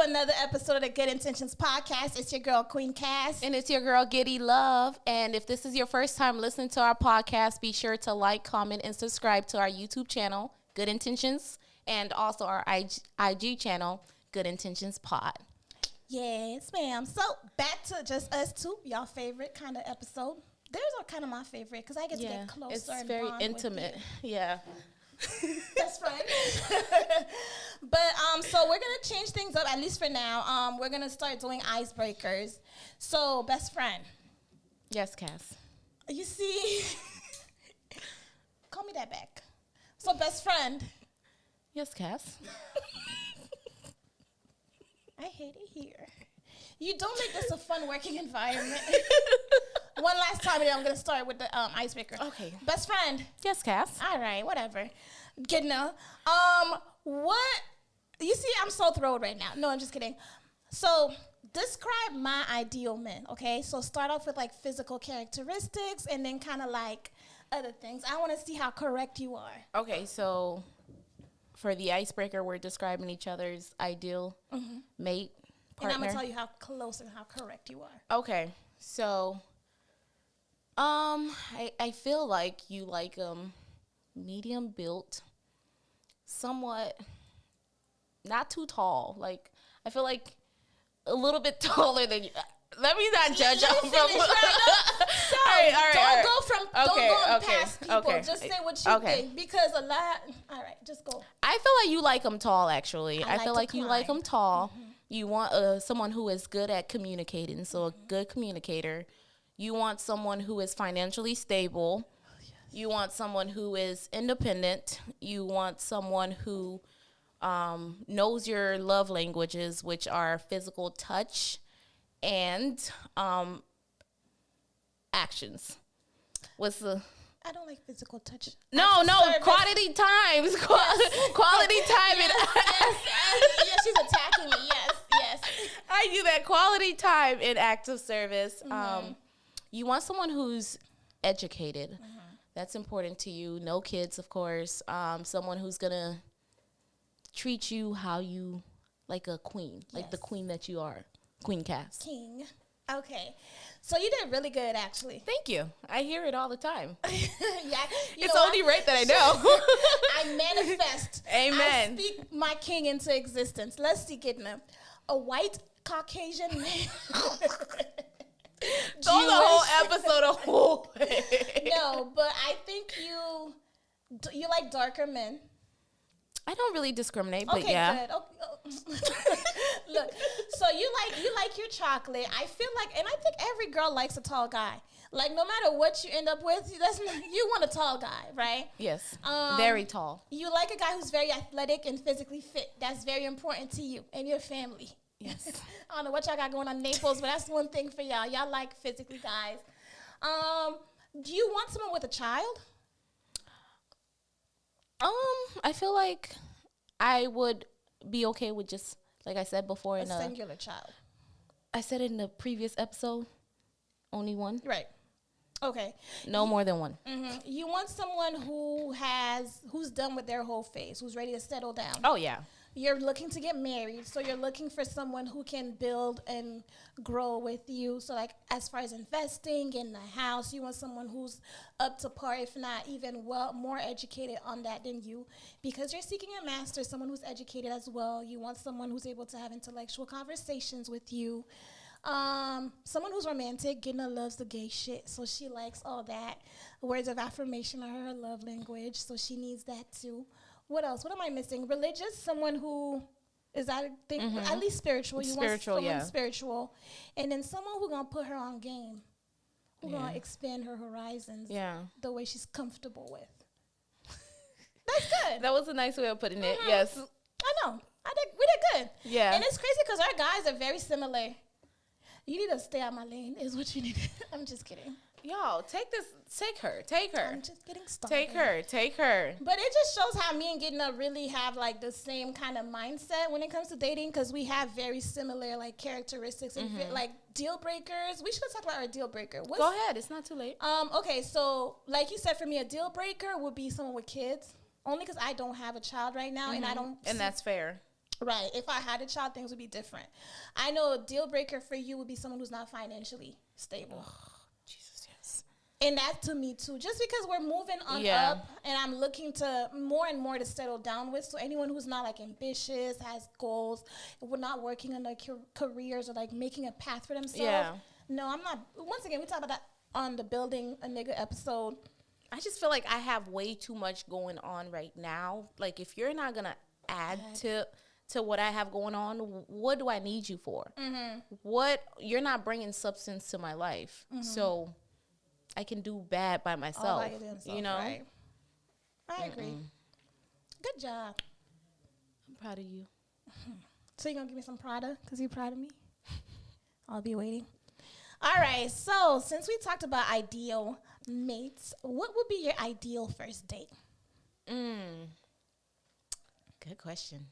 another episode of the Good Intentions Podcast. It's your girl, Queen Cass. And it's your girl, Giddy Love. And if this is your first time listening to our podcast, be sure to like, comment, and subscribe to our YouTube channel, Good Intentions, and also our IG channel, Good Intentions Pod. Yes, ma'am. So, back to just us two, y'all favorite kind of episode. Theirs are kind of my favorite because I get to get closer. It's and very bond intimate. With Yeah. Best friend. But so we're gonna change things up, at least for now. We're gonna start doing icebreakers. So, best friend. Yes, Cass. You see, call me that back. So, best friend. Yes, Cass. I hate it here. You don't make this a fun working environment. One last time, and then I'm going to start with the icebreaker. Okay. Best friend. Yes, Cass. All right, whatever. Good enough. What? You see, I'm so thrilled right now. No, I'm just kidding. So, describe my ideal man, okay? So, start off with, like, physical characteristics and then kind of, like, other things. I want to see how correct you are. Okay, so for the icebreaker, we're describing each other's ideal mate, partner. And I'm going to tell you how close and how correct you are. Okay, so I feel like you like medium built, somewhat not too tall. Like I feel like a little bit taller than you. Let me not judge you from. All right. Don't go past people. Okay. Just say what you think because a lot. All right, just go. I feel like you like them tall. Actually, I feel like you like them tall. Mm-hmm. You want someone who is good at communicating, so a good communicator. You want someone who is financially stable. You want someone who is independent. You want someone who knows your love languages, which are physical touch and actions. What's the... I don't like physical touch. No, quality times. Quality time. Yes, she's attacking me. Yes. I do that. Quality time in active service. You want someone who's educated. That's important to you. No kids, of course. Someone who's going to treat you how you, like a queen, like the queen that you are. Queen Cass. King. Okay. So you did really good, actually. Thank you. I hear it all the time. Yeah. It's only right that I know. I manifest. Amen. I speak my king into existence. Let's see, Kidna. A white Caucasian man. Throw the whole episode away. No, but I think you like darker men. I don't really discriminate, but okay, yeah. Good. Look, so you like your chocolate. I feel like, and I think every girl likes a tall guy. Like no matter what you end up with, you want a tall guy, right? Yes. Very tall. You like a guy who's very athletic and physically fit. That's very important to you and your family. Yes. I don't know what y'all got going on in Naples, but that's one thing for y'all. Y'all like physically guys. Do you want someone with a child? I feel like I would be okay with just, like I said before, a singular child. I said it in the previous episode, only one. Right. Okay. No more than one. Mm-hmm. You want someone who's done with their whole phase, who's ready to settle down. Oh, yeah. You're looking to get married, so you're looking for someone who can build and grow with you. So, like, as far as investing in the house, you want someone who's up to par, if not even more educated on that than you. Because you're seeking a master, someone who's educated as well. You want someone who's able to have intellectual conversations with you. Someone who's romantic. Gina loves the gay shit, so she likes all that. Words of affirmation are her love language, so she needs that too. What else? What am I missing? Religious, someone who is, I think, at least spiritual. You want someone spiritual. And then someone who's going to put her on game, who's going to expand her horizons the way she's comfortable with. That's good. That was a nice way of putting it, yes. I know. We did good. Yeah. And it's crazy because our guys are very similar. You need to stay out my lane is what you need. I'm just kidding. Yo, take her. I'm just getting started. Take her. But it just shows how me and Gidna really have, like, the same kind of mindset when it comes to dating because we have very similar, like, characteristics and, like, deal breakers. We should talk about our deal breaker. Go ahead. It's not too late. Okay, so, like you said, for me, a deal breaker would be someone with kids. Only because I don't have a child right now, and I don't... And that's fair. Right. If I had a child, things would be different. I know a deal breaker for you would be someone who's not financially stable. Jesus, yes. And that to me too, just because we're moving on Yeah. up, and I'm looking to more and more to settle down with. So anyone who's not like ambitious, has goals, we're not working on their careers or like making a path for themselves. Yeah. No, I'm not. Once again, we talk about that on the Building a Nigga episode. I just feel like I have way too much going on right now. Like, if you're not gonna add to what I have going on, what do I need you for? What, you're not bringing substance to my life, so I can do bad by myself. You know, right. I agree. Good job. I'm proud of you. So you gonna give me some Prada because you're proud of me? I'll be waiting. All right. So since we talked about ideal mates, what would be your ideal first date? Good question.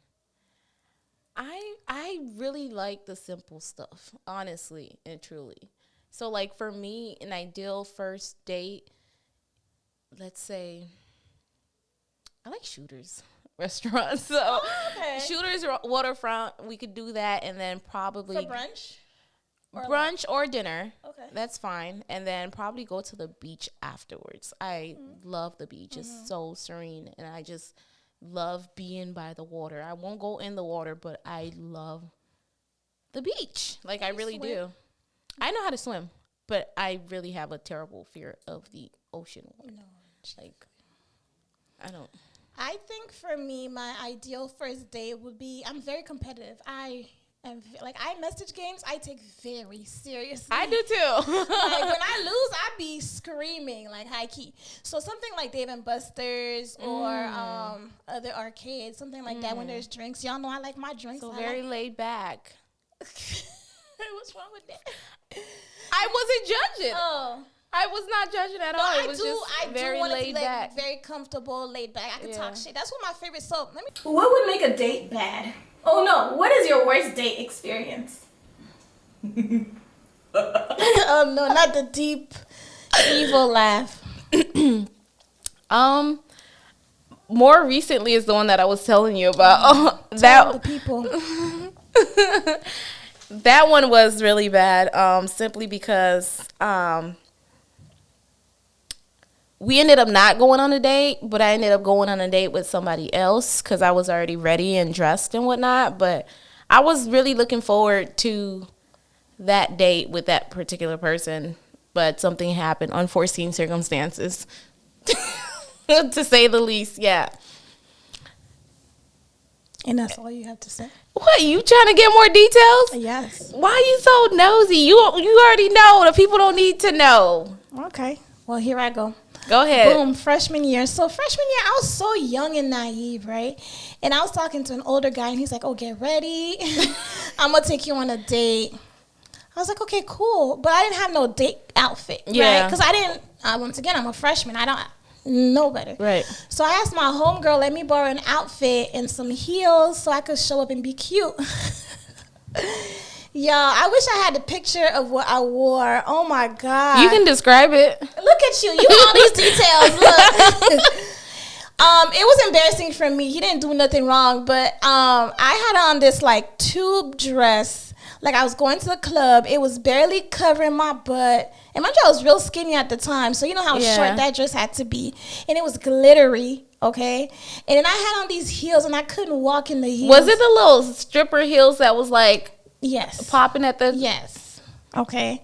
I really like the simple stuff, honestly and truly. So, like, for me, an ideal first date, let's say, I like Shooters restaurant. So, Shooters waterfront, we could do that, and then probably For brunch? Brunch or dinner. Okay. That's fine. And then probably go to the beach afterwards. I love the beach. It's so serene, and I just love being by the water. I won't go in the water, but I love the beach. Like, I really do. I know how to swim, but I really have a terrible fear of the ocean water. No. Like, I don't. I think for me, my ideal first date would be, I'm very competitive. I message games, I take very seriously. I do too. Like, when I lose, I be screaming, like, high key. So something like Dave and Buster's or other arcades, something like that when there's drinks. Y'all know I like my drinks. So very laid back. What's wrong with that? I wasn't judging. Oh. I was not judging at all. I It was do just very want it to laid be like back. very comfortable, laid back. I can talk Yeah. shit. That's what my favorite. So what would make a date bad? Oh no, what is your worst date experience? Oh no, not the deep, evil laugh. More recently is the one that I was telling you about. Tell the people. That one was really bad. Simply because we ended up not going on a date, but I ended up going on a date with somebody else because I was already ready and dressed and whatnot. But I was really looking forward to that date with that particular person. But something happened, unforeseen circumstances, to say the least. Yeah. And that's all you have to say? What, you trying to get more details? Yes. Why are you so nosy? You already know. The people don't need to know. Okay. Well, here I go. Go ahead. Boom, freshman year. So freshman year, I was so young and naive, right? And I was talking to an older guy, and he's like, oh, get ready. I'm going to take you on a date. I was like, okay, cool. But I didn't have no date outfit, Yeah. right? Because I didn't, once again, I'm a freshman. I don't know better. Right. So I asked my homegirl, let me borrow an outfit and some heels so I could show up and be cute. Y'all, I wish I had the picture of what I wore. Oh, my God. You can describe it. Look at you. You got all these details. Look. It was embarrassing for me. He didn't do nothing wrong, but I had on this like tube dress. Like I was going to the club. It was barely covering my butt. And mind you, I was real skinny at the time, so you know how short that dress had to be. And it was glittery, okay? And then I had on these heels, and I couldn't walk in the heels. Was it the little stripper heels that was like popping at the... Yes. Okay.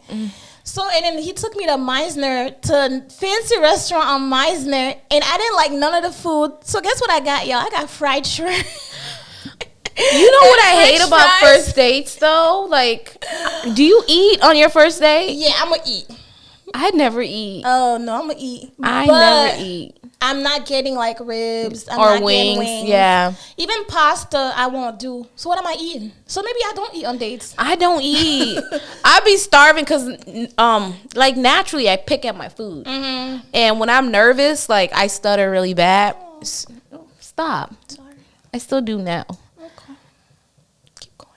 So, and then he took me to Meisner, to a fancy restaurant on Meisner, and I didn't like none of the food. So guess what I got, y'all? I got fried shrimp. You know what I hate about first dates, though? Like, do you eat on your first date? Yeah, I'm going to eat. I never eat. Oh, no, I'm going to eat. I never eat. I'm not getting, like, ribs. I'm or not wings. Wings. Yeah. Even pasta, I won't do. So what am I eating? So maybe I don't eat on dates. I don't eat. I be starving because, like, naturally I pick at my food. Mm-hmm. And when I'm nervous, like, I stutter really bad. Stop. Sorry. I still do now. Okay. Keep going.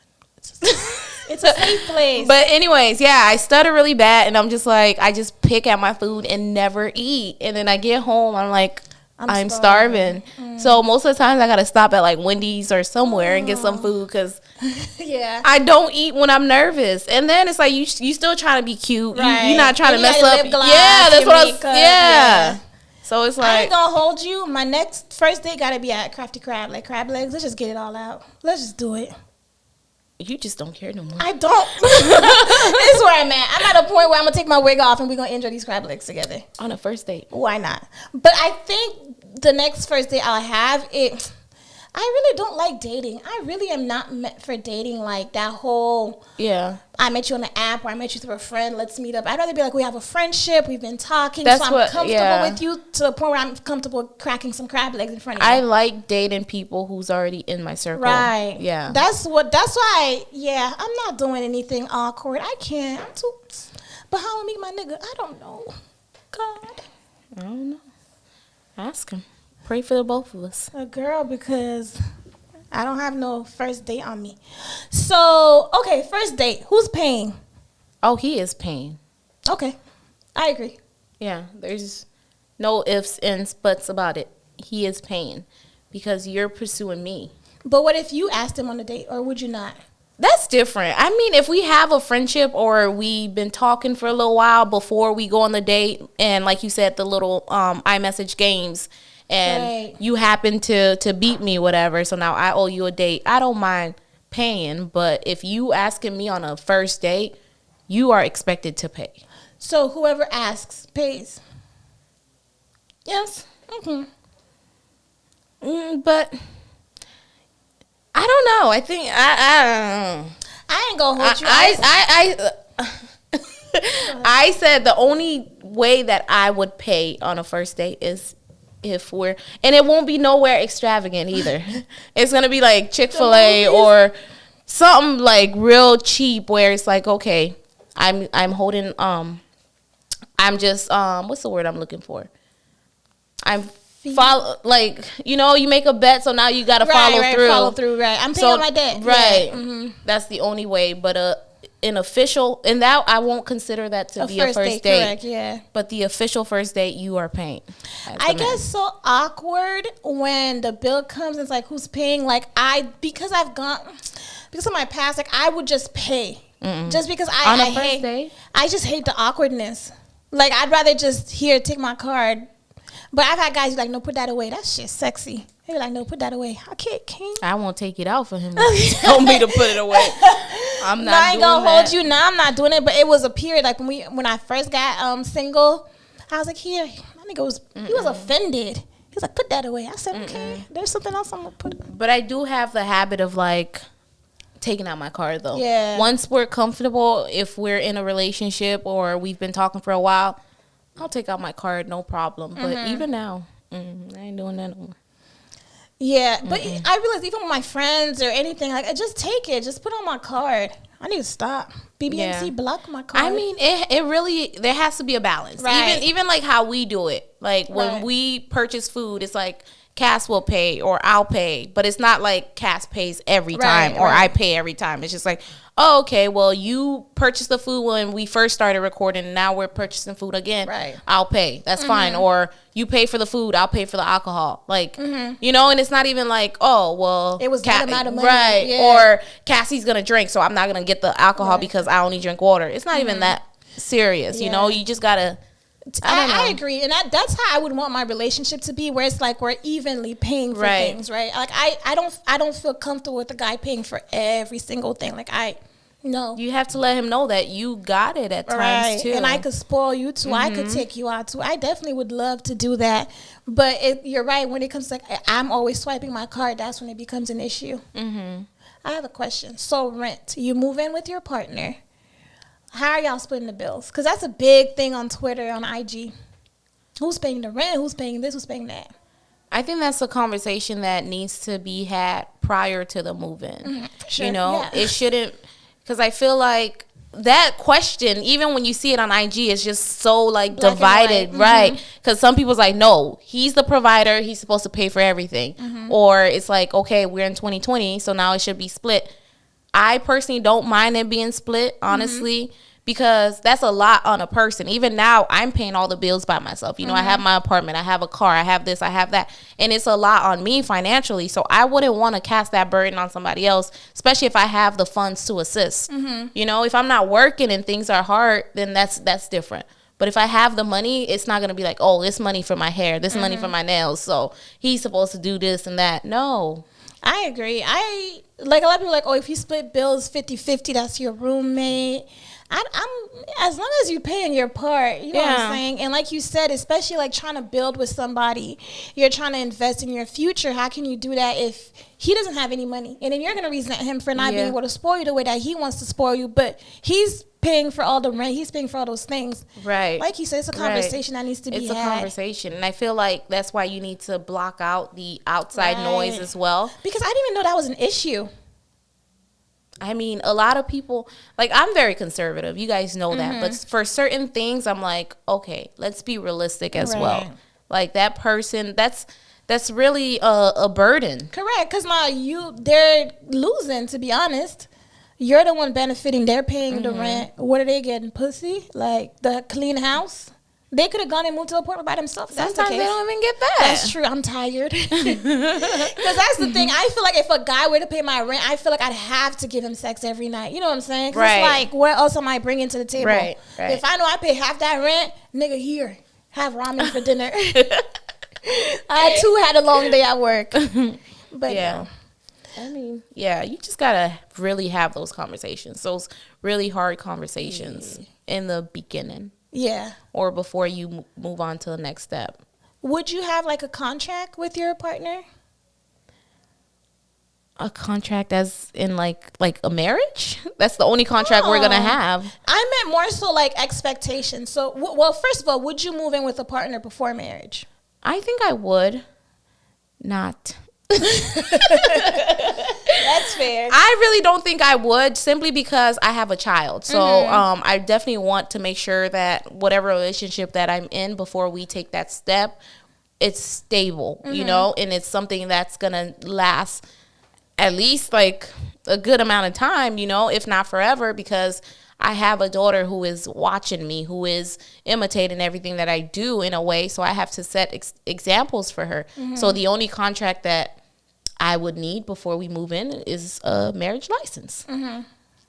It's a safe place. But anyways, yeah, I stutter really bad, and I'm just like, I just pick at my food and never eat. And then I get home, I'm like, I'm starving. So most of the times I gotta stop at like Wendy's or somewhere and get some food because I don't eat when I'm nervous. And then it's like you still trying to be cute. Right. You're not trying to mess up. Gloss, that's what makeup, I was. So it's like, I ain't gonna hold you. My next first date gotta be at Crafty Crab, like crab legs. Let's just get it all out. Let's just do it. You just don't care no more. I don't. This is where I'm at. I'm at a point where I'm gonna take my wig off and we're gonna enjoy these crab legs together. On a first date. Why not? But I think the next first date I'll have it. I really don't like dating. I really am not meant for dating, like that whole I met you on the app or I met you through a friend, let's meet up. I'd rather be like, we have a friendship, we've been talking, so I'm comfortable with you to the point where I'm comfortable cracking some crab legs in front of you. I like dating people who's already in my circle. Right. Yeah. That's why, I'm not doing anything awkward. I can't. I'm too, but how I meet my nigga, I don't know. God. I don't know. Ask him. Pray for the both of us. A girl, because I don't have no first date on me. So, okay, first date. Who's paying? Oh, he is paying. Okay. I agree. Yeah, there's no ifs, ands, buts about it. He is paying because you're pursuing me. But what if you asked him on a date, or would you not? That's different. I mean, if we have a friendship or we've been talking for a little while before we go on the date, and like you said, the little iMessage games, and you happen to beat me, whatever, so now I owe you a date, I don't mind paying. But if you asking me on a first date, you are expected to pay. So whoever asks pays. Yes. But I don't know. I think I ain't gonna hold you. I said the only way that I would pay on a first date is if we're, and it won't be nowhere extravagant either. It's gonna be like Chick-fil-A or something like real cheap where it's like, okay, I'm holding I'm just what's the word I'm looking for? I'm follow, like, you know, you make a bet, so now you gotta follow through. Right. I'm paying my debt. Right. Yeah. Mm-hmm. That's the only way. But an official, and that I won't consider that to be a first date. Correct, yeah. But the official first date, you are paying. I guess so awkward when the bill comes and it's like, who's paying? Like because of my past, like I would just pay. Just because I just hate the awkwardness. Like I'd rather just take my card. But I've had guys who like, no, put that away. That shit's sexy. They be like, no, put that away. Okay, king. I won't take it out for him. Tell me to put it away. I'm not doing that. I ain't gonna hold you. No, I'm not doing it. But it was a period like when I first got single, I was like, here, my nigga he was offended. He was like, put that away. I said, okay, there's something else I'm gonna put. But I do have the habit of like taking out my card though. Yeah. Once we're comfortable, if we're in a relationship or we've been talking for a while, I'll take out my card, no problem. But even now, I ain't doing that no more. Yeah, but I realize even with my friends or anything, like, I just take it. Just put on my card. I need to stop. BBMC block my card. I mean, it really, there has to be a balance. Right. Even like how we do it. Like when we purchase food, it's like Cass will pay or I'll pay. But it's not like Cass pays every time or I pay every time. It's just like, oh, okay, well, you purchased the food when we first started recording, and now we're purchasing food again. Right. I'll pay. That's fine. Or you pay for the food, I'll pay for the alcohol. Like, you know, and it's not even like, oh, well. It was that amount of money. Right. Yeah. Or Cassie's going to drink, so I'm not going to get the alcohol because I only drink water. It's not even that serious, you know? You just got to. I agree, and that's how I would want my relationship to be, where it's like we're evenly paying for things, right? Like I don't feel comfortable with the guy paying for every single thing. Like no. You have to let him know that you got it at times too, and I could spoil you too. I could take you out too. I definitely would love to do that, but you're right. When it comes to like I'm always swiping my card, that's when it becomes an issue. I have a question. So rent, you move in with your partner. How are y'all splitting the bills? Because that's a big thing on Twitter, on IG. Who's paying the rent? Who's paying this? Who's paying that? I think that's a conversation that needs to be had prior to the move-in. Sure. You know, it shouldn't, because I feel like that question, even when you see it on IG, is just so like black divided, right? Because some people's like, no, he's the provider. He's supposed to pay for everything. Or it's like, okay, we're in 2020, so now it should be split. I personally don't mind it being split, honestly, because that's a lot on a person. Even now, I'm paying all the bills by myself. You know, I have my apartment, I have a car, I have this, I have that. And it's a lot on me financially. So I wouldn't want to cast that burden on somebody else, especially if I have the funds to assist. You know, if I'm not working and things are hard, then that's different. But if I have the money, it's not going to be like, oh, this money for my hair, this money for my nails, so he's supposed to do this and that. No. I agree. Like a lot of people are like, oh, if you split bills 50-50, that's your roommate. I'm as long as you're paying your part, you know what I'm saying? And like you said, especially like trying to build with somebody, you're trying to invest in your future. How can you do that if he doesn't have any money? And then you're going to resent him for not being able to spoil you the way that he wants to spoil you, but he's paying for all the rent, he's paying for all those things. Right. Like you said, it's a conversation that needs to be had. It's a conversation. And I feel like that's why you need to block out the outside noise as well. Because I didn't even know that was an issue. I mean, a lot of people, like, I'm very conservative. You guys know that. But for certain things, I'm like, okay, let's be realistic as well. Like, that person, that's really a burden. Correct. Because now they're losing, to be honest. You're the one benefiting. They're paying the rent. What are they getting? Pussy? Like, the clean house? They could have gone and moved to an apartment by themselves. Sometimes they don't even get that. That's true. I'm tired. Because that's the thing. I feel like if a guy were to pay my rent, I feel like I'd have to give him sex every night. You know what I'm saying? Because it's like, what else am I bringing to the table? Right. If I know I pay half that rent, nigga, here, have ramen for dinner. I, too, had a long day at work. But yeah. I mean, yeah, you just got to really have those conversations, those really hard conversations in the beginning. Yeah. Or before you move on to the next step. Would you have like a contract with your partner? A contract as in like a marriage? That's the only contract we're going to have. I meant more so like expectations. So, well, first of all, would you move in with a partner before marriage? I think I would not. That's fair. I really don't think I would, simply because I have a child. So I definitely want to make sure that whatever relationship that I'm in before we take that step, it's stable, you know, and it's something that's going to last at least like a good amount of time, you know, if not forever, because I have a daughter who is watching me, who is imitating everything that I do in a way. So I have to set examples for her. So the only contract that I would need before we move in is a marriage license.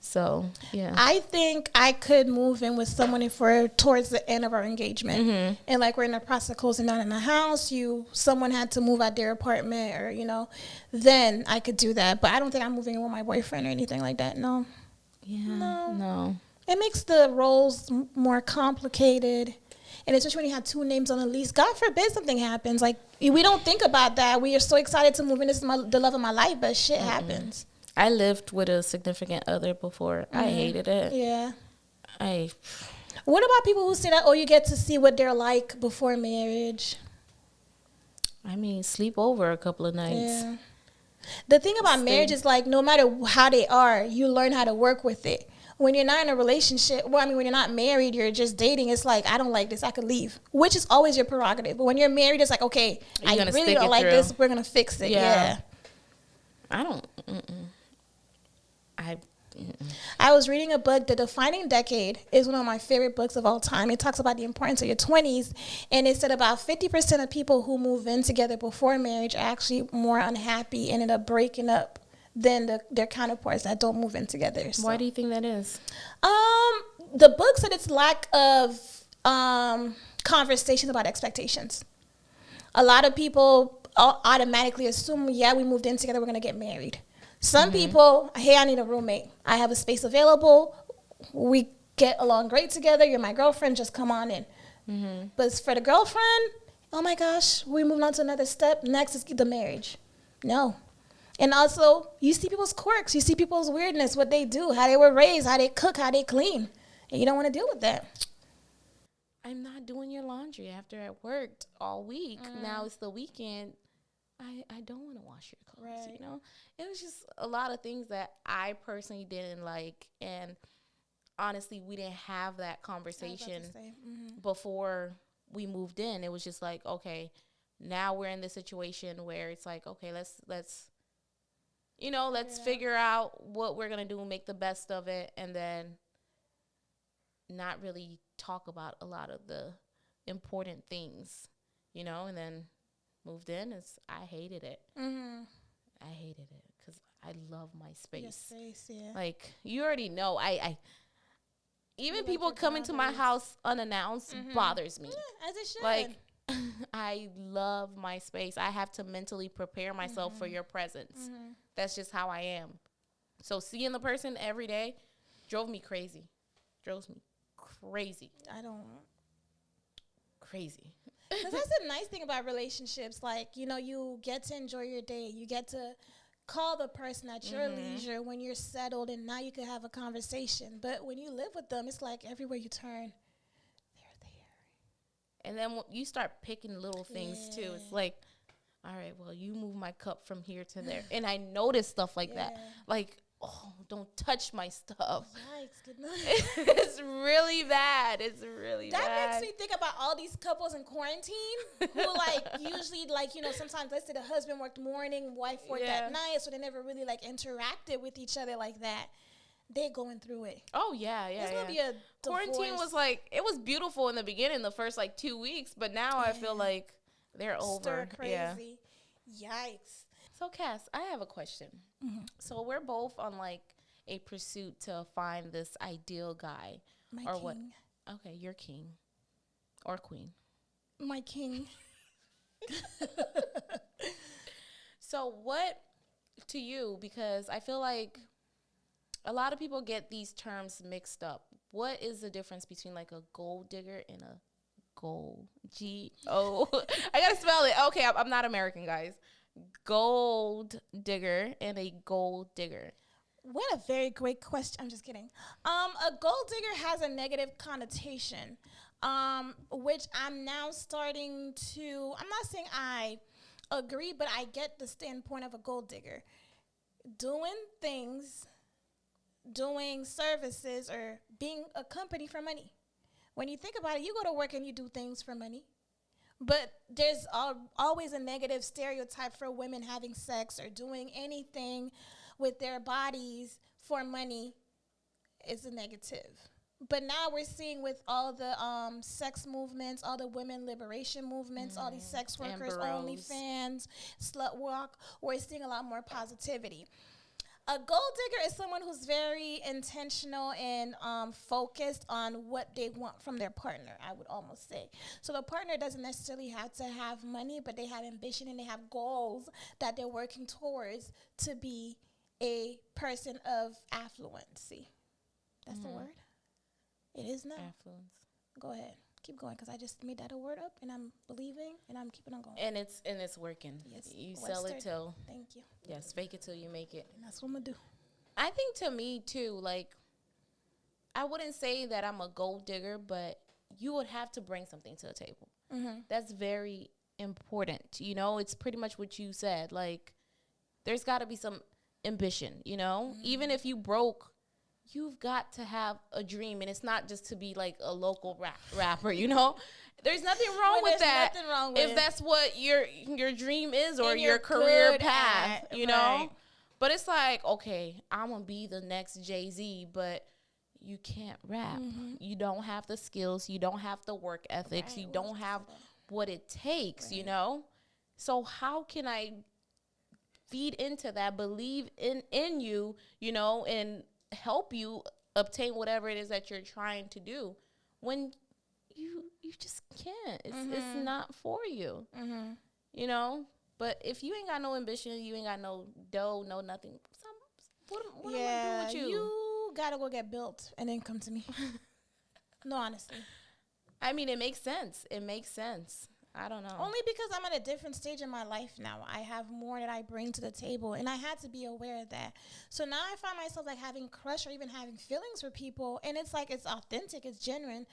So, yeah. I think I could move in with someone if we're towards the end of our engagement. And like we're in the process of closing down in the house, someone had to move out their apartment, or, you know, then I could do that. But I don't think I'm moving in with my boyfriend or anything like that. No. Yeah. No. It makes the roles more complicated. And especially when you have two names on the lease. God forbid something happens. Like, we don't think about that. We are so excited to move in. This is the love of my life, but shit happens. I lived with a significant other before. I hated it. Yeah. What about people who say that, oh, you get to see what they're like before marriage? I mean, sleep over a couple of nights. Yeah. The thing about marriage is, like, no matter how they are, you learn how to work with it. When you're not in a relationship, when you're not married, you're just dating, it's like, I don't like this, I could leave, which is always your prerogative. But when you're married, it's like, okay, I really don't like this, we're going to fix it. Yeah. I don't, I was reading a book, The Defining Decade is one of my favorite books of all time. It talks about the importance of your 20s, and it said about 50% of people who move in together before marriage are actually more unhappy and end up breaking up than their counterparts that don't move in together. So. Why do you think that is? The book said it's lack of conversations about expectations. A lot of people automatically assume, we moved in together, we're going to get married. Some people, hey, I need a roommate. I have a space available. We get along great together. You're my girlfriend. Just come on in. But for the girlfriend, oh, my gosh, we moved on to another step. Next is the marriage. No. And also, you see people's quirks. You see people's weirdness, what they do, how they were raised, how they cook, how they clean. And you don't want to deal with that. I'm not doing your laundry after I worked all week. Now it's the weekend. I don't want to wash your clothes, you know? It was just a lot of things that I personally didn't like. And honestly, we didn't have that conversation before we moved in. It was just like, okay, now we're in this situation where it's like, okay, let's figure out what we're going to do and make the best of it. And then not really talk about a lot of the important things, you know, and then moved in. I hated it. I hated it because I love my space. Your space, yeah. Like, you already know, I even You people like your coming to my boundaries. house unannounced bothers me. Yeah, as it should. Like, I love my space. I have to mentally prepare myself for your presence. That's just how I am. So seeing the person every day drove me crazy. I don't. Crazy. Because that's the nice thing about relationships. Like, you know, you get to enjoy your day. You get to call the person at your leisure when you're settled, and now you can have a conversation. But when you live with them, it's like everywhere you turn, they're there. And then you start picking little things too. It's like, all right, well, you move my cup from here to there. And I notice stuff like that. Like, oh, don't touch my stuff. Yikes, good night. It's really bad. It's really bad. That makes me think about all these couples in quarantine who, like, usually, like, you know, sometimes, let's say the husband worked morning, wife worked at night, so they never really, like, interacted with each other like that. They're going through it. Oh, yeah. It's going to be a quarantine divorce. was, like, it was beautiful in the beginning, the first, like, 2 weeks, but now I feel like they're over. Stir crazy. Yeah. Yikes. So, Cass, I have a question. So, we're both on, like, a pursuit to find this ideal guy. My or king. what? Okay, your king. Or queen. My king. So, what to you, because I feel like a lot of people get these terms mixed up. What is the difference between, like, a gold digger and a gold? G-O. I got to spell it. Okay, I'm not American, guys. Gold digger and a gold digger. What a very great question. I'm just kidding. A gold digger has a negative connotation, which I'm now starting to, I'm not saying I agree, but I get the standpoint of a gold digger. Doing things, doing services, or being a company for money. When you think about it, you go to work and you do things for money. But there's always a negative stereotype for women having sex or doing anything with their bodies for money is a negative. But now we're seeing with all the sex movements, all the women liberation movements, all these sex workers, OnlyFans, slut walk, we're seeing a lot more positivity. A gold digger is someone who's very intentional and focused on what they want from their partner, I would almost say. So the partner doesn't necessarily have to have money, but they have ambition and they have goals that they're working towards to be a person of affluency. That's the word? It is now. Affluence. Go ahead. Keep going, because I just made that a word up, and I'm believing, and I'm keeping on going. And it's working. Yes. You sell it till. Thank you. Yes, fake it till you make it. And that's what I'm going to do. I think to me, too, like, I wouldn't say that I'm a gold digger, but you would have to bring something to the table. That's very important. You know, it's pretty much what you said. Like, there's got to be some ambition, you know? Even if you broke, you've got to have a dream, and it's not just to be like a local rapper, you know? There's nothing wrong with that. Nothing wrong with if that's what your dream is, or and your you're career good path, at, you know? But it's like, okay, I'm going to be the next Jay-Z, but you can't rap. You don't have the skills. You don't have the work ethics. You don't have what it takes, you know? So how can I feed into that, believe in you, you know, and help you obtain whatever it is that you're trying to do when you just can't. It's not for you, you know? But if you ain't got no ambition, you ain't got no dough, no nothing, what am I gonna do with you? You gotta go get built and then come to me. No, honestly. I mean, it makes sense. I don't know. Only because I'm at a different stage in my life now. I have more that I bring to the table, and I had to be aware of that. So now I find myself like having crush or even having feelings for people, and it's like it's authentic, it's genuine,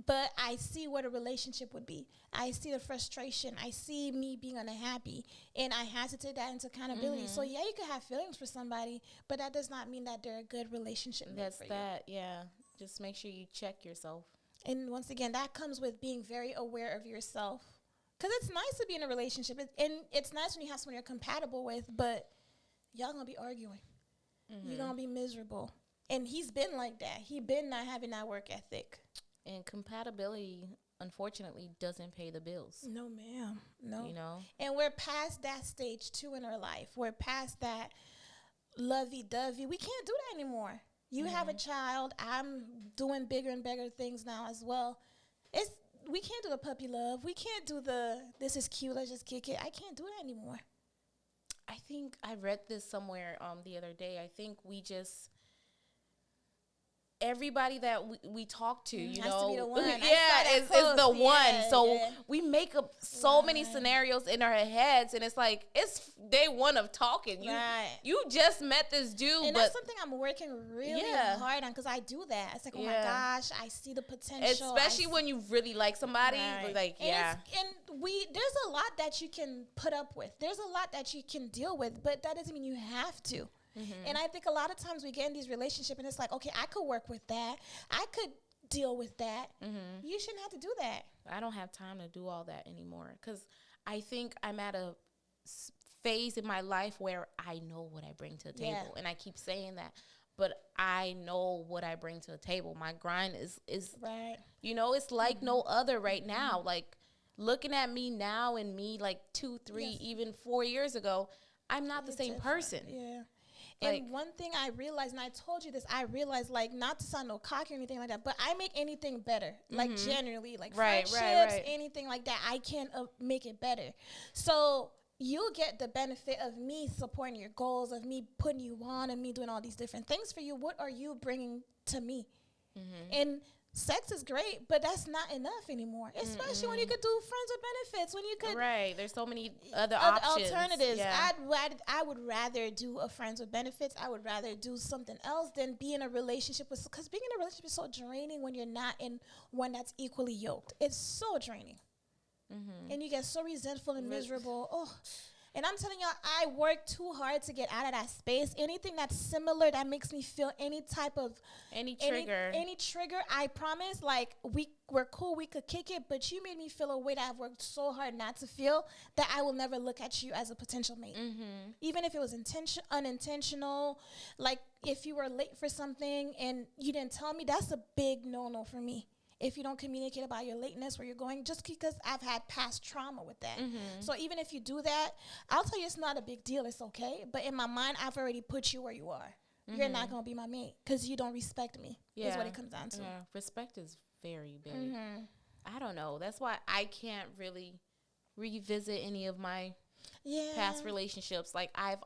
but I see what a relationship would be. I see the frustration. I see me being unhappy, and I had to take that into accountability. So yeah, you could have feelings for somebody, but that does not mean that they're a good relationship. That's for that, yeah. Just make sure you check yourself. And once again, that comes with being very aware of yourself. Because it's nice to be in a relationship. And it's nice when you have someone you're compatible with, but y'all going to be arguing. You're going to be miserable. And he's been like that. He been not having that work ethic. And compatibility, unfortunately, doesn't pay the bills. No, ma'am. No. You know? And we're past that stage, too, in our life. We're past that lovey-dovey. We can't do that anymore. You have a child. I'm doing bigger and bigger things now as well. We can't do the puppy love. We can't do the, this is cute, let's just kick it. I can't do that anymore. I think I read this somewhere the other day. I think we just... Everybody that we talk to, you has know, to be the one. is the one. So yeah. we make up so many scenarios in our heads, and it's like it's day one of talking. You just met this dude, and but that's something I'm working really hard on because I do that. It's like, oh my gosh, I see the potential. Especially when you really like somebody, like and there's a lot that you can put up with. There's a lot that you can deal with, but that doesn't mean you have to. And I think a lot of times we get in these relationships and it's like, okay, I could work with that. I could deal with that. You shouldn't have to do that. I don't have time to do all that anymore because I think I'm at a phase in my life where I know what I bring to the table. And I keep saying that, but I know what I bring to the table. My grind is right. You know, it's like no other right now. Like looking at me now and me like 2, 3, even 4 years ago, I'm not the same person. Yeah. Like, and one thing I realized, and I told you this, I realized, like, not to sound no cocky or anything like that, but I make anything better. Like, generally. Like, friendships, anything like that, I can make it better. So you'll get the benefit of me supporting your goals, of me putting you on, and me doing all these different things for you. What are you bringing to me? And sex is great, but that's not enough anymore. Especially when you could do friends with benefits. When you could there's so many other options, alternatives. I would rather do a friends with benefits. I would rather do something else than be in a relationship with. Because being in a relationship is so draining when you're not in one that's equally yoked. It's so draining, and you get so resentful and miserable. Oh. And I'm telling y'all, I work too hard to get out of that space. Anything that's similar that makes me feel any type of... Any trigger, I promise, like, we're cool, we could kick it, but you made me feel a way that I've worked so hard not to feel that I will never look at you as a potential mate. Even if it was unintentional, like, if you were late for something and you didn't tell me, that's a big no-no for me. If you don't communicate about your lateness, where you're going, just because I've had past trauma with that. So even if you do that, I'll tell you it's not a big deal. It's okay. But in my mind, I've already put you where you are. You're not going to be my mate because you don't respect me is what it comes down to. Yeah. Respect is very big. I don't know. That's why I can't really revisit any of my past relationships. Like I've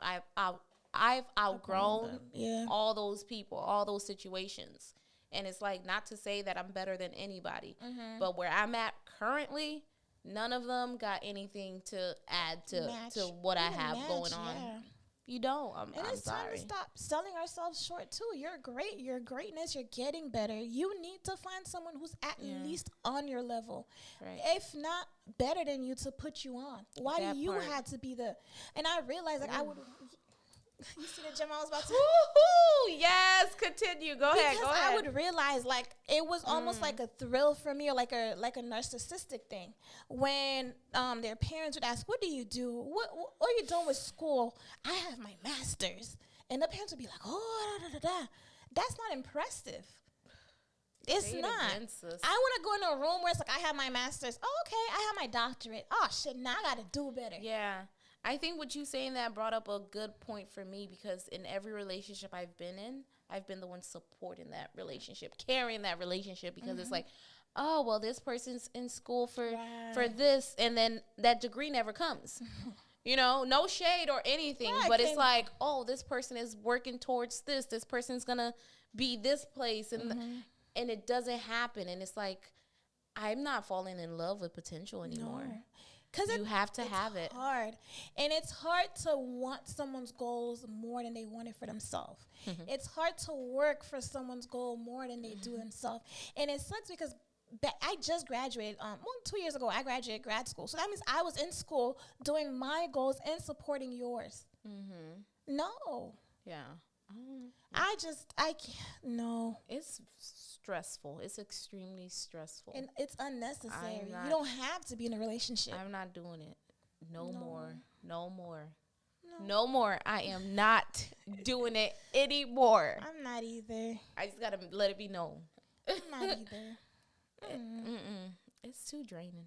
outgrown all those people, all those situations. And it's like, not to say that I'm better than anybody, but where I'm at currently, none of them got anything to add to what I have going on. You don't. I'm it's sorry. time to stop selling ourselves short too. You're great. You're greatness. You're getting better. You need to find someone who's at least on your level, if not better than you, to put you on. Why do you have to be the? And I realized, like, I would. You see the gem I was about to... Yes, continue. Go ahead. Because I would realize, like, it was almost like a thrill for me, or like a narcissistic thing. When their parents would ask, what do you do? What are you doing with school? I have my master's. And the parents would be like, oh, da-da-da-da. That's not impressive. It's not. I want to go in a room where it's like, I have my master's. Oh, okay, I have my doctorate. Oh, shit, now I got to do better. Yeah. I think what you saying that brought up a good point for me, because in every relationship I've been in, I've been the one supporting that relationship, carrying that relationship, because it's like, oh, well, this person's in school for this, and then that degree never comes. You know, no shade or anything, but it's like, oh, this person is working towards this. This person's going to be this place, and and it doesn't happen. And it's like, I'm not falling in love with potential anymore. No. Because you have to have it. It's hard. And it's hard to want someone's goals more than they want it for themselves. It's hard to work for someone's goal more than they do themselves. And it sucks because I just graduated. 2 years ago, I graduated grad school. So that means I was in school doing my goals and supporting yours. No. Yeah. I can't. No. It's stressful. It's extremely stressful. And it's unnecessary. You don't have to be in a relationship. I'm not doing it. No more. I am not doing it anymore. I'm not either. I just gotta let it be known. I'm not either. It's too draining.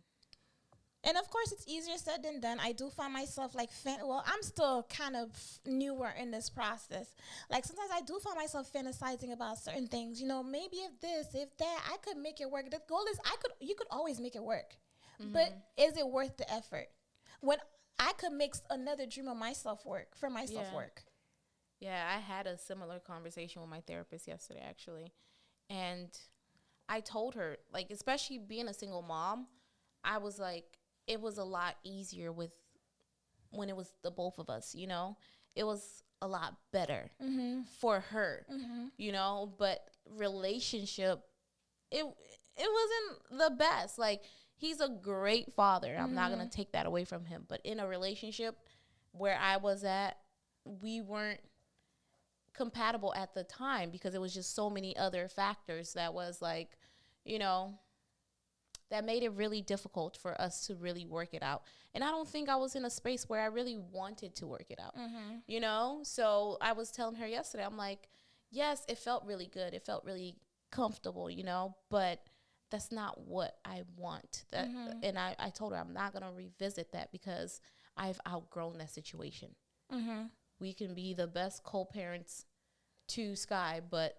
And of course, it's easier said than done. I do find myself like, I'm still kind of newer in this process. Like sometimes I do find myself fantasizing about certain things. You know, maybe if this, if that, I could make it work. The goal is you could always make it work. But is it worth the effort? When I could make another dream of myself work, for myself work. Yeah, I had a similar conversation with my therapist yesterday, actually. And I told her, like, especially being a single mom, I was like, it was a lot easier when it was the both of us, you know? It was a lot better for her, you know? But relationship, it wasn't the best. Like, he's a great father. I'm not going to take that away from him. But in a relationship where I was at, we weren't compatible at the time because it was just so many other factors that was like, you know, that made it really difficult for us to really work it out. And I don't think I was in a space where I really wanted to work it out, you know? So I was telling her yesterday, I'm like, yes, it felt really good. It felt really comfortable, you know, but that's not what I want. That, and I told her I'm not going to revisit that because I've outgrown that situation. We can be the best co-parents to Sky, but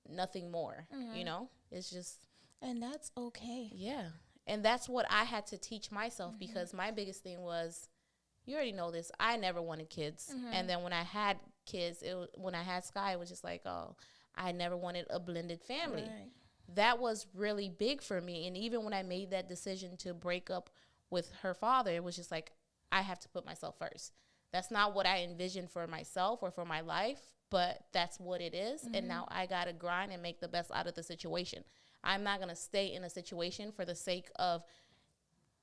nothing more, you know? It's just... And that's okay. Yeah. And that's what I had to teach myself because my biggest thing was, you already know this, I never wanted kids. And then when I had kids, when I had Sky, it was just like, oh, I never wanted a blended family. Right. That was really big for me. And even when I made that decision to break up with her father, it was just like, I have to put myself first. That's not what I envisioned for myself or for my life, but that's what it is. And now I got to grind and make the best out of the situation. I'm not going to stay in a situation for the sake of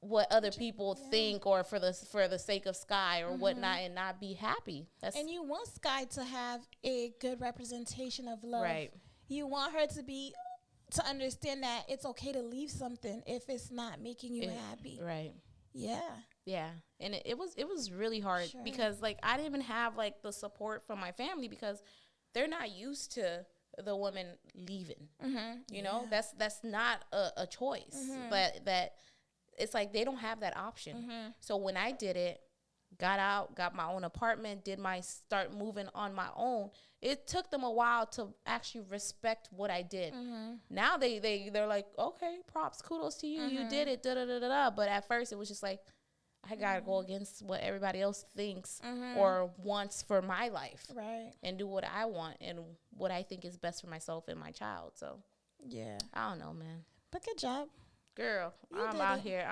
what other people think or for the sake of Sky or whatnot and not be happy. And you want Sky to have a good representation of love. Right. You want her to understand that it's okay to leave something if it's not making you happy. Right. Yeah. Yeah. And it was really hard because like I didn't even have like the support from my family because they're not used to the woman leaving, you know, that's not a choice, but that it's like they don't have that option. So when I did it, got out, got my own apartment, start moving on my own, it took them a while to actually respect what I did. Now they're like, okay, props, kudos to you, you did it, da da da da da. But at first it was just like, I gotta go against what everybody else thinks or wants for my life, right? And do what I want and what I think is best for myself and my child. So, yeah, I don't know, man. But good job, girl. I'm out here.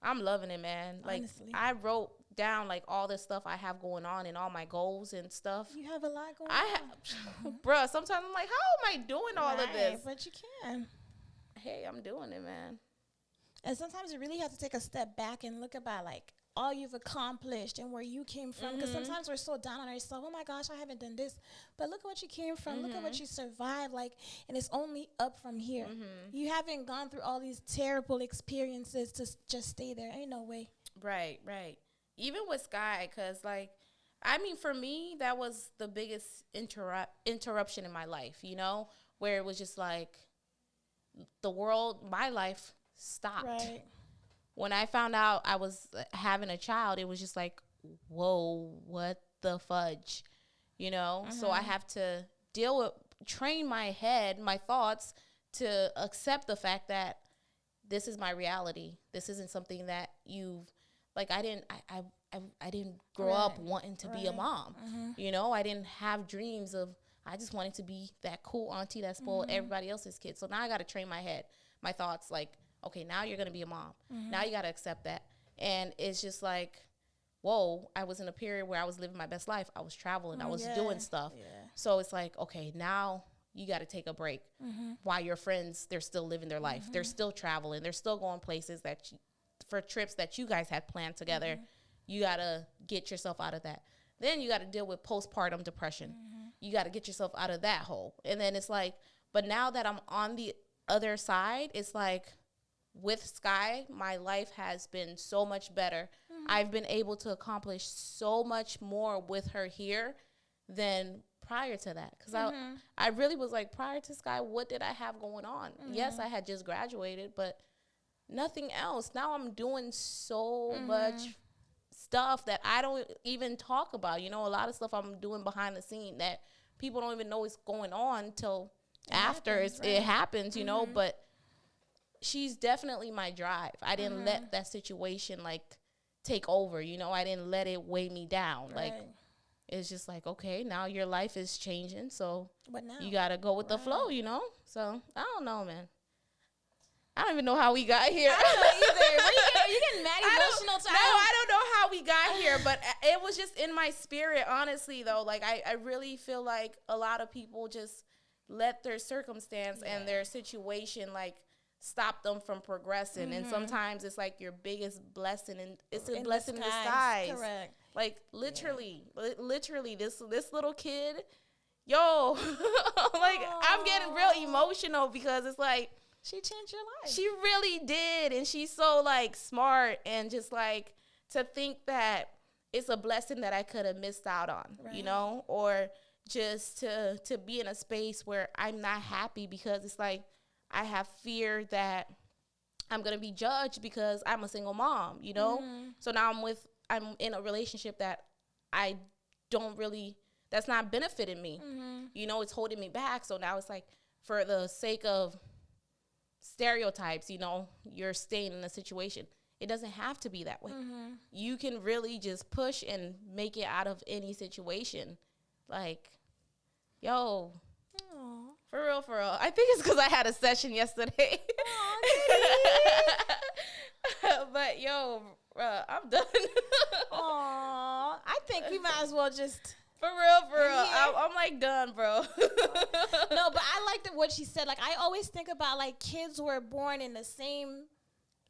I'm loving it, man. Like honestly. I wrote down like all the stuff I have going on and all my goals and stuff. You have a lot going on, bruh. Sometimes I'm like, how am I doing all of this? But you can. Hey, I'm doing it, man. And sometimes you really have to take a step back and look about like all you've accomplished and where you came from. Because sometimes we're so down on ourselves. Oh my gosh, I haven't done this. But look at what you came from. Look at what you survived. Like, and it's only up from here. You haven't gone through all these terrible experiences to just stay there. Ain't no way. Right, right. Even with Sky, because like, I mean, for me, that was the biggest interruption in my life, you know, where it was just like the world, my life stopped. Right. When I found out I was having a child, it was just like, whoa, what the fudge, you know? So I have to train my head, my thoughts to accept the fact that this is my reality. This isn't something that I didn't grow up wanting to be a mom. You know, I didn't have dreams of, I just wanted to be that cool auntie that spoiled everybody else's kids. So now I got to train my head, my thoughts, like, okay, now you're going to be a mom. Now you got to accept that. And it's just like, whoa, I was in a period where I was living my best life. I was traveling. I was doing stuff. Yeah. So it's like, okay, now you got to take a break. While your friends, they're still living their life. They're still traveling. They're still going places for trips that you guys had planned together. You got to get yourself out of that. Then you got to deal with postpartum depression. You got to get yourself out of that hole. And then it's like, but now that I'm on the other side, it's like, with Sky, my life has been so much better. I've been able to accomplish so much more with her here than prior to that. Because I really was like, prior to Sky, what did I have going on? Yes, I had just graduated, but nothing else. Now I'm doing so much stuff that I don't even talk about. You know, a lot of stuff I'm doing behind the scene that people don't even know is going on till after it happens, you know. But she's definitely my drive. I didn't let that situation like take over, you know. I didn't let it weigh me down. Like, it's just like, okay, now your life is changing, so you gotta go with the flow, you know. So I don't know, man. I don't even know how we got here. I don't know either. What are you getting mad emotional? I don't know how we got here, but it was just in my spirit, honestly, though. Like, I really feel like a lot of people just let their circumstance and their situation, like, stop them from progressing. And sometimes it's like your biggest blessing, and it's a blessing in disguise. Correct. Like, literally, this little kid, yo, like, I'm getting real emotional because it's like, she changed your life. She really did. And she's so, like, smart, and just, like, to think that it's a blessing that I could have missed out on, you know, or just to be in a space where I'm not happy because it's like I have fear that I'm going to be judged because I'm a single mom, you know. So now I'm in a relationship that I don't really, that's not benefiting me. You know, it's holding me back. So now it's like, for the sake of stereotypes, you know, you're staying in a situation. It doesn't have to be that way. You can really just push and make it out of any situation. Like, yo, for real. I think it's because I had a session yesterday. But yo, I'm done. I think we might as well just. For real. I'm like done, bro. No, but I liked what she said. Like, I always think about, like, kids were born in the same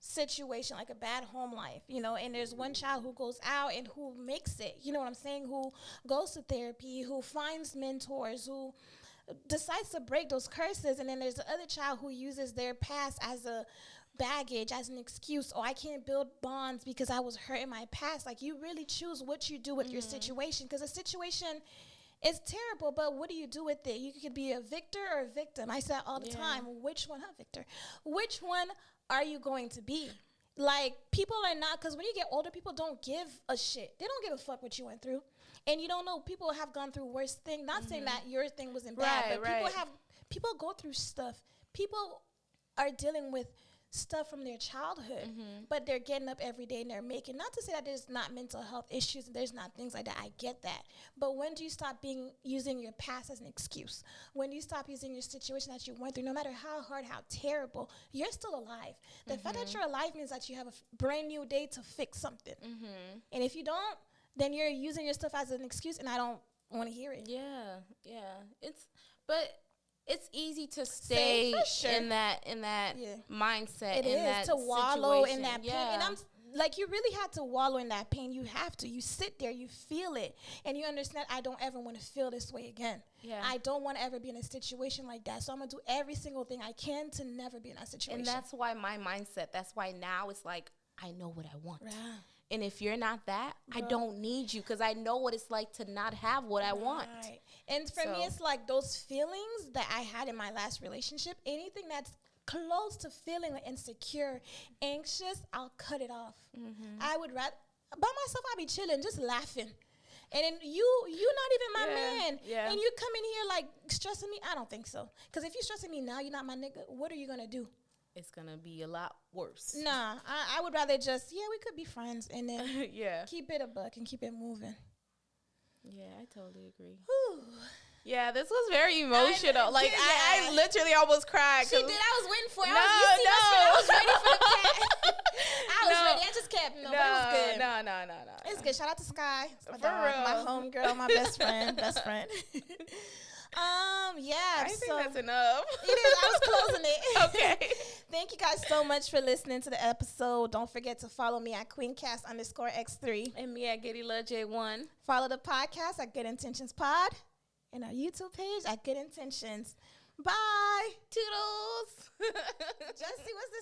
situation, like a bad home life, you know, and there's one child who goes out and who makes it, you know what I'm saying, who goes to therapy, who finds mentors, who decides to break those curses, and then there's the other child who uses their past as a baggage, as an excuse. Oh, I can't build bonds because I was hurt in my past. Like, you really choose what you do with your situation, because a situation is terrible, but what do you do with it? You could be a victor or a victim. I say that all the time. Which one, Victor? Which one are you going to be? Like, people are not, because when you get older, people don't give a shit. They don't give a fuck what you went through. And you don't know, people have gone through worse things. Not saying that your thing wasn't bad, but people go through stuff. People are dealing with stuff from their childhood, but they're getting up every day and they're making, not to say that there's not mental health issues and there's not things like that, I get that, but when do you stop using your past as an excuse? When do you stop using your situation that you went through, no matter how hard, how terrible, you're still alive. The fact that you're alive means that you have a brand new day to fix something, and if you don't, then you're using your stuff as an excuse, and I don't want to hear it. It's easy to stay in that mindset. It is to wallow in that pain. And I'm like, you really have to wallow in that pain. You have to. You sit there, you feel it, and you understand, I don't ever want to feel this way again. I don't want to ever be in a situation like that. So I'm going to do every single thing I can to never be in that situation. And that's why my mindset, that's why now it's like, I know what I want. And if you're not that, I don't need you, because I know what it's like to not have what I want. And for me, it's like those feelings that I had in my last relationship, anything that's close to feeling like insecure, anxious, I'll cut it off. I would rather, by myself, I'll be chilling, just laughing. And then you're not even my man. And you come in here like stressing me. I don't think so. Because if you're stressing me now, you're not my nigga. What are you going to do? It's going to be a lot worse. Nah, I would rather just, we could be friends, and then keep it a buck and keep it moving. Yeah, I totally agree. Yeah, this was very emotional. I literally almost cried. She did. I was waiting for it. I was ready for the cat. I was ready. I just kept, but it was good. No. It's good. Shout out to Sky. For real. My homegirl, my best friend. I think that's enough. It is. I was closing it. Okay. Thank you guys so much for listening to the episode. Don't forget to follow me at QueenCast_X3. And me at GettyLoveJ1. Follow the podcast at Good Intentions Pod. And our YouTube page at Good Intentions. Bye. Toodles. Jesse, what's the